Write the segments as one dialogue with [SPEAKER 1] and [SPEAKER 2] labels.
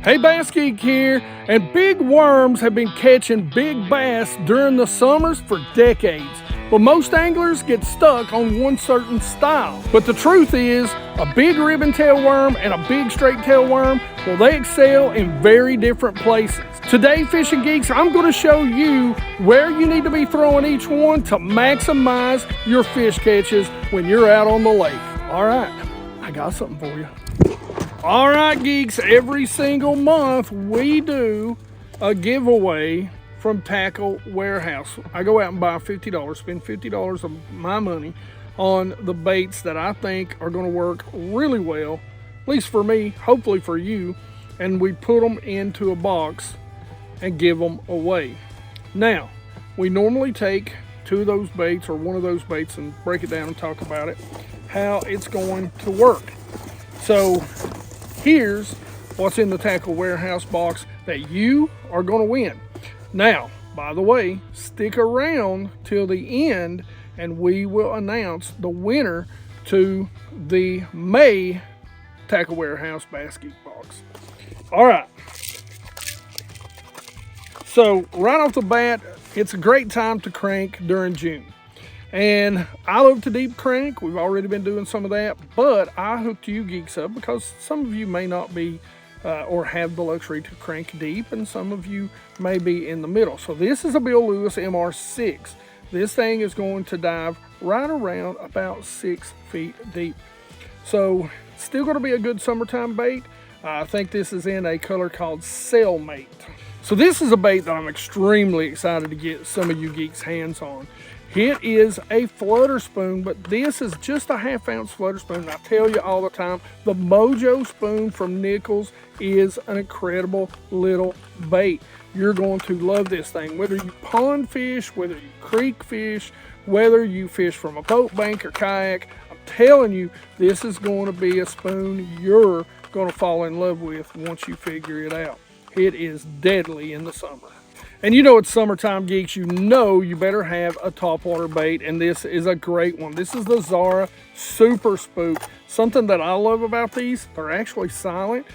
[SPEAKER 1] Hey, Bassgeek here, and big worms have been catching big bass during the summers for decades. But most anglers get stuck on one certain style. But the truth is, a big ribbon tail worm and a big straight tail worm, well, they excel in very different places. Today, Fishing Geeks, I'm going to show you where you need to be throwing each one to maximize your fish catches when you're out on the lake. All right, I got something for you. All right, geeks, every single month we do a giveaway from Tackle Warehouse. I go out and buy $50, spend $50 of my money on the baits that I think are going to work really well, at least for me, hopefully for you, and we put them into a box and give them away. Now, we normally take two of those baits or one of those baits and break it down and talk about it, how it's going to work. So here's what's in the Tackle Warehouse box that you are going to win. Now, by the way, stick around till the end and we will announce the winner to the May Tackle Warehouse Bassgeek box. All right. So right off the bat, it's a great time to crank during June. And I love to deep crank. We've already been doing some of that, but I hooked you geeks up because some of you may not be or have the luxury to crank deep, and some of you may be in the middle. So this is a Bill Lewis MR6. This thing is going to dive right around about 6 feet deep. So still going to be a good summertime bait. I think this is in a color called Cellmate. So this is a bait that I'm extremely excited to get some of you geeks hands on. It is a flutter spoon, but this is just a 1/2 ounce flutter spoon. And I tell you all the time, the Mojo spoon from Nichols is an incredible little bait. You're going to love this thing. Whether you pond fish, whether you creek fish, whether you fish from a boat bank or kayak, I'm telling you, this is going to be a spoon you're going to fall in love with once you figure it out. It is deadly in the summer. And you know it's summertime, geeks, you know you better have a topwater bait, and this is a great one. This is the Zara Super Spook. Something that I love about these, they're actually silent,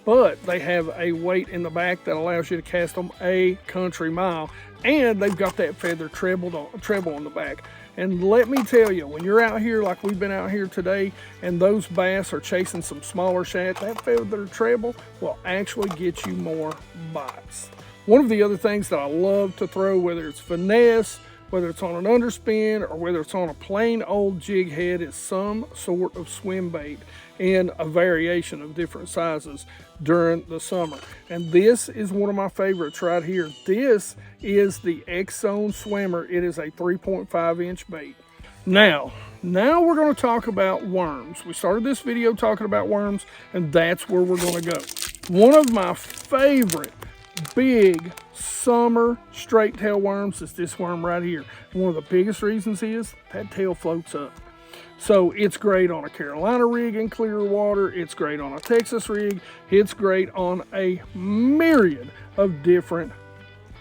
[SPEAKER 1] but they have a weight in the back that allows you to cast them a country mile, and they've got that feather treble on the back. And let me tell you, when you're out here like we've been out here today and those bass are chasing some smaller shad, that feather treble will actually get you more bites. One of the other things that I love to throw, whether it's finesse, whether it's on an underspin, or whether it's on a plain old jig head, is some sort of swim bait in a variation of different sizes during the summer. And this is one of my favorites right here. This is the X-Zone Swimmer. It is a 3.5-inch bait. Now we're going to talk about worms. We started this video talking about worms, and that's where we're going to go. One of my favorite big summer straight tail worms is this worm right here. One of the biggest reasons is that tail floats up. So it's great on a Carolina rig in clear water. It's great on a Texas rig. It's great on a myriad of different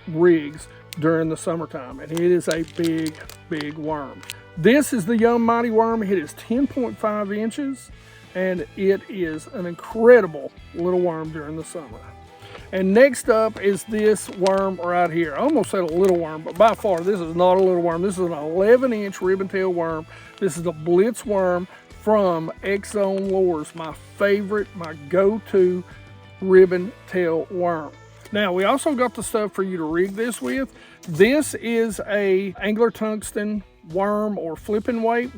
[SPEAKER 1] rigs during the summertime. And it is a big, big worm. This is the Young Mighty Worm. It is 10.5 inches and it is an incredible little worm during the summer. And next up is this worm right here. I almost said a little worm, but by far this is not a little worm. This is an 11-inch ribbon tail worm. This is the Blitz worm from X-Zone Lures, my favorite, my go-to ribbon tail worm. Now, we also got the stuff for you to rig this with. This is a angler tungsten worm or flipping weight.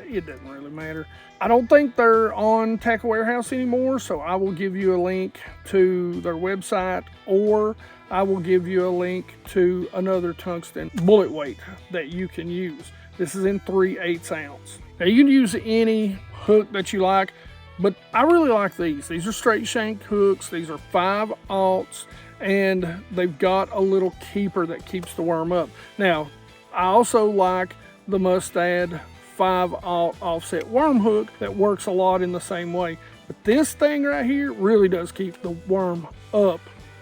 [SPEAKER 1] It doesn't really matter. I don't think they're on Tackle Warehouse anymore, so I will give you a link to their website, or I will give you a link to another tungsten bullet weight that you can use. This is in 3/8 ounce. Now you can use any hook that you like, but I really like these. These are straight shanked hooks. These are 5/0, and they've got a little keeper that keeps the worm up. Now, I also like the Mustad 5/0 offset worm hook that works a lot in the same way. But this thing right here really does keep the worm up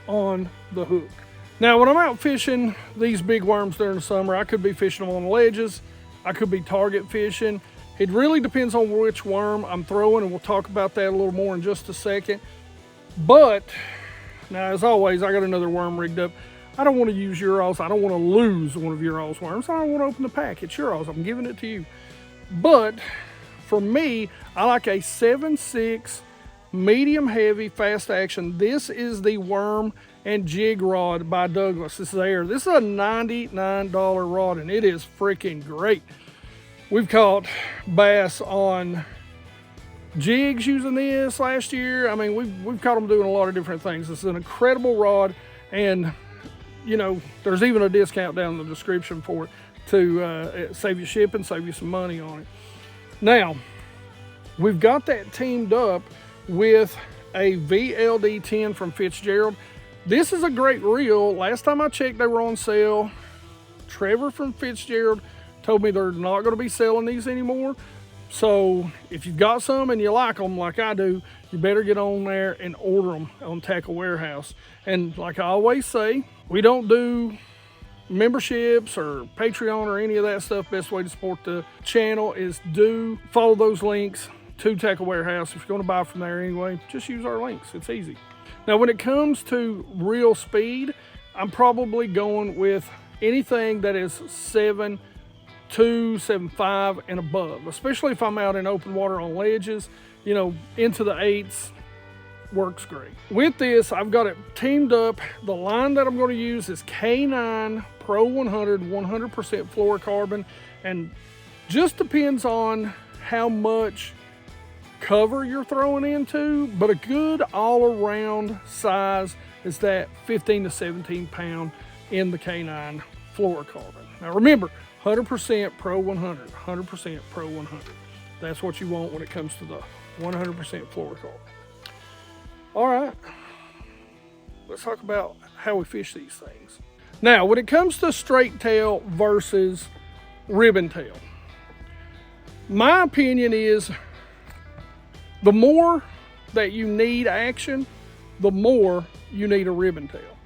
[SPEAKER 1] on the hook. Now, when I'm out fishing these big worms during the summer, I could be fishing them on ledges. I could be target fishing. It really depends on which worm I'm throwing, and we'll talk about that a little more in just a second. But Now, as always, I got another worm rigged up. I don't want to use Urals. I don't want to lose one of Urals worms. I don't want to open the pack. It's Urals. I'm giving it to you. But for me, I like a 7/6 medium heavy fast action. This is the Worm and Jig Rod by Douglas. This is a $99 rod, and it is freaking great. We've caught bass on jigs using this last year. I mean, we've caught them doing a lot of different things. This is an incredible rod, and you know, there's even a discount down in the description for it to save you shipping, save you some money on it. Now, we've got that teamed up with a VLD10 from Fitzgerald. This is a great reel. Last time I checked, they were on sale. Trevor from Fitzgerald told me they're not going to be selling these anymore. So if you've got some and you like them like I do, you better get on there and order them on Tackle Warehouse. And like I always say, we don't do memberships or Patreon or any of that stuff. Best way to support the channel is do follow those links to Tackle Warehouse. If you're going to buy from there anyway, just use our links. It's easy. Now, when it comes to reel speed, I'm probably going with anything that is 7.2, 7.5 and above, especially if I'm out in open water on ledges. You know, into the 8s works great. With this, I've got it teamed up. The line that I'm going to use is K9 Pro 100 100% fluorocarbon, and just depends on how much cover you're throwing into, but a good all-around size is that 15 to 17 pound in the K9 fluorocarbon. Now remember, 100% Pro 100, 100% Pro 100. That's what you want when it comes to the 100% fluorocarbon. All right, let's talk about how we fish these things. Now, when it comes to straight tail versus ribbon tail, my opinion is the more that you need action, the more you need a ribbon tail.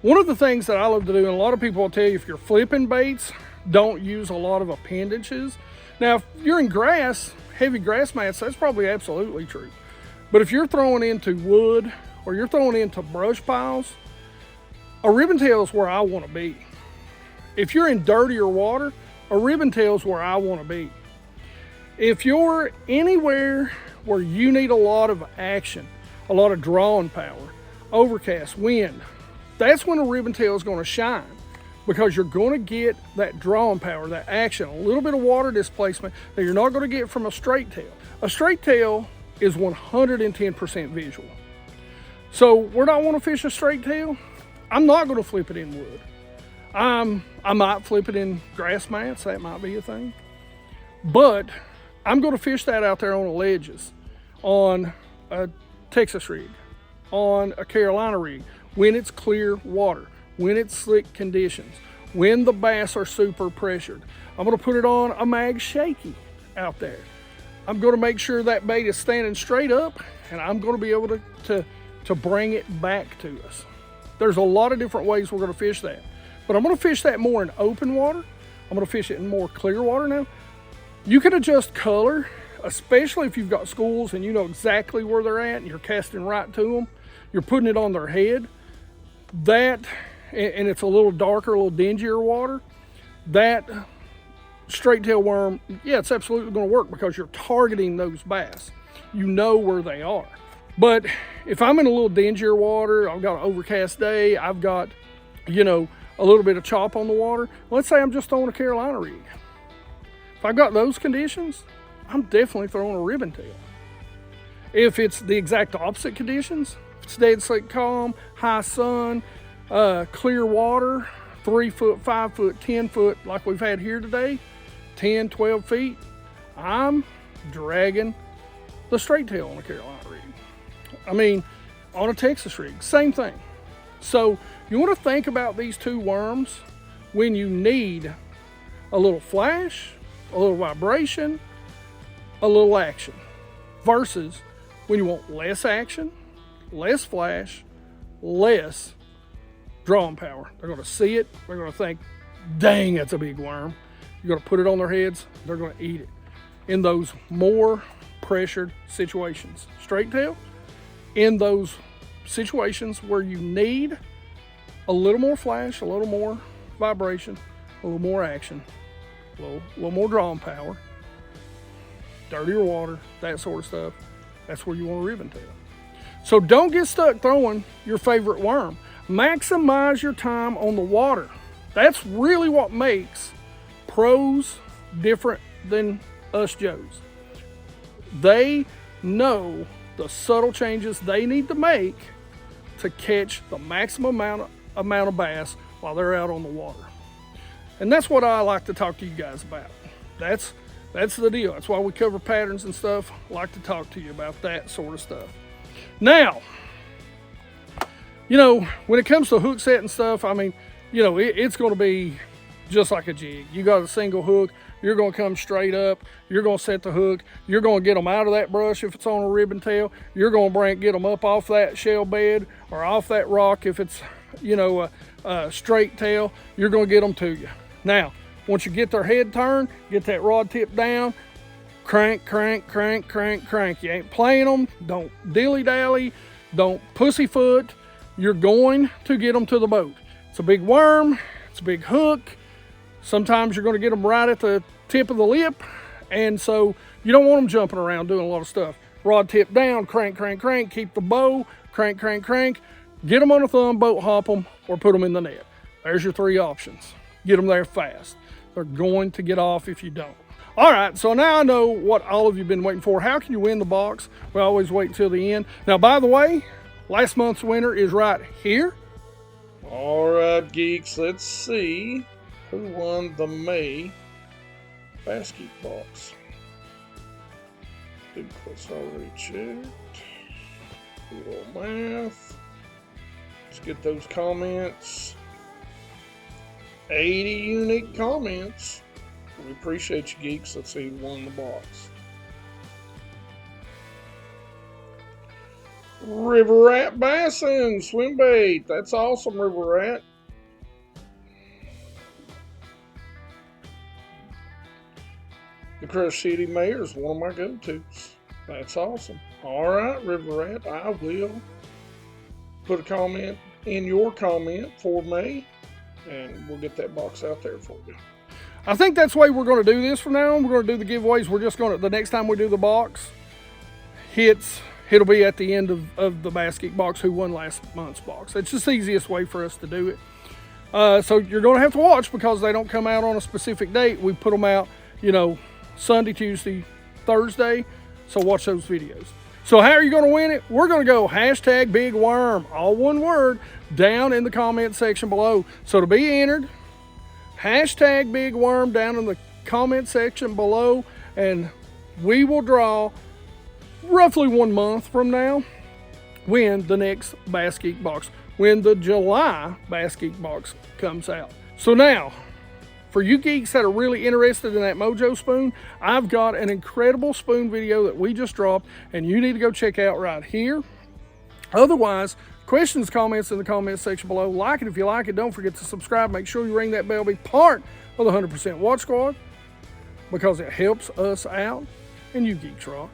[SPEAKER 1] One of the things that I love to do, and a lot of people will tell you, if you're flipping baits, don't use a lot of appendages. Now, if you're in grass, heavy grass mats, that's probably absolutely true. But if you're throwing into wood or you're throwing into brush piles, a ribbon tail is where I want to be. If you're in dirtier water, a ribbon tail is where I want to be. If you're anywhere where you need a lot of action, a lot of drawing power, overcast, wind, that's when a ribbon tail is going to shine, because you're going to get that drawing power, that action, a little bit of water displacement that you're not going to get from a straight tail. A straight tail is 110% visual. So where do I want to fish a straight tail? I'm not going to flip it in wood. I might flip it in grass mats, that might be a thing. But I'm going to fish that out there on the ledges, on a Texas rig, on a Carolina rig, when it's clear water, when it's slick conditions, when the bass are super pressured. I'm going to put it on a mag shaky out there. I'm going to make sure that bait is standing straight up, and I'm going to be able to bring it back to us. There's a lot of different ways we're going to fish that, but I'm going to fish that more in open water. I'm going to fish it in more clear water now. You can adjust color, especially if you've got schools and you know exactly where they're at and you're casting right to them. You're putting it on their head. That, and it's a little darker, a little dingier water, that straight tail worm, yeah, it's absolutely going to work because you're targeting those bass. You know where they are. But if I'm in a little dingier water, I've got an overcast day, I've got, you know, a little bit of chop on the water. Let's say I'm just throwing a Carolina rig. If I've got those conditions, I'm definitely throwing a ribbon tail. If it's the exact opposite conditions, if it's dead slick calm, high sun, clear water, 3 foot, 5 foot, 10 foot, like we've had here today, 10, 12 feet, I'm dragging the straight tail on a Carolina rig. I mean, on a Texas rig, same thing. So you want to think about these two worms when you need a little flash, a little vibration, a little action, versus when you want less action, less flash, less drawing power. They're going to see it. They're going to think, dang, that's a big worm. You're going to put it on their heads. They're going to eat it in those more pressured situations. Straight tail, in those situations where you need a little more flash, a little more vibration, a little more action, a little more drawing power, dirtier water, that sort of stuff, that's where you want a ribbon tail. So don't get stuck throwing your favorite worm. Maximize your time on the water. That's really what makes pros different than us Joes. They know the subtle changes they need to make to catch the maximum amount of bass while they're out on the water. And that's what I like to talk to you guys about. That's the deal. That's why we cover patterns and stuff. I like to talk to you about that sort of stuff. Now, you know, when it comes to hook set and stuff, I mean, you know, it's going to be just like a jig. You got a single hook, you're going to come straight up, you're going to set the hook, you're going to get them out of that brush if it's on a ribbon tail, you're going to get them up off that shell bed or off that rock if it's, you know, a straight tail, you're going to get them to you. Now, once you get their head turned, get that rod tip down, crank, crank, crank, crank, crank. You ain't playing them, don't dilly-dally, don't pussyfoot. You're going to get them to the boat. It's a big worm, it's a big hook. Sometimes you're going to get them right at the tip of the lip, and so you don't want them jumping around doing a lot of stuff. Rod tip down, crank, crank, crank, keep the bow, crank, crank, crank, get them on a thumb, boat hop them, or put them in the net. There's your three options. Get them there fast. They're going to get off if you don't. All right, so now I know what all of you have been waiting for. How can you win the box? We always wait until the end. Now, by the way, last month's winner is right here.
[SPEAKER 2] All right, geeks, let's see who won the May Bassgeek box. Big plus already checked. Do a little math. Let's get those comments. 80 unique comments. We appreciate you, geeks. Let's see who won the box. River Rat Bassin, swim bait. That's awesome, River Rat. The Crush City Mayor is one of my go-tos. That's awesome. All right, River Rat, I will put a comment in your comment for May, and we'll get that box out there for you.
[SPEAKER 1] I think that's the way we're going to do this from now on. We're going to do the giveaways. We're just going to, the next time we do the box hits, it'll be at the end of the Bassgeek box, who won last month's box. It's just the easiest way for us to do it. So you're going to have to watch, because they don't come out on a specific date. We put them out, you know, Sunday, Tuesday, Thursday. So watch those videos. So how are you going to win it? We're going to go hashtag big worm, all one word, down in the comment section below. So to be entered, hashtag big worm down in the comment section below, and we will draw roughly 1 month from now when the next Bassgeek box, when the July Bassgeek box comes out. So now, for you geeks that are really interested in that Mojo spoon, I've got an incredible spoon video that we just dropped, and you need to go check out right here. Otherwise, questions, comments in the comment section below. Like it if you like it. Don't forget to subscribe. Make sure you ring that bell. Be part of the 100% Watch Squad, because it helps us out, and you geeks rock.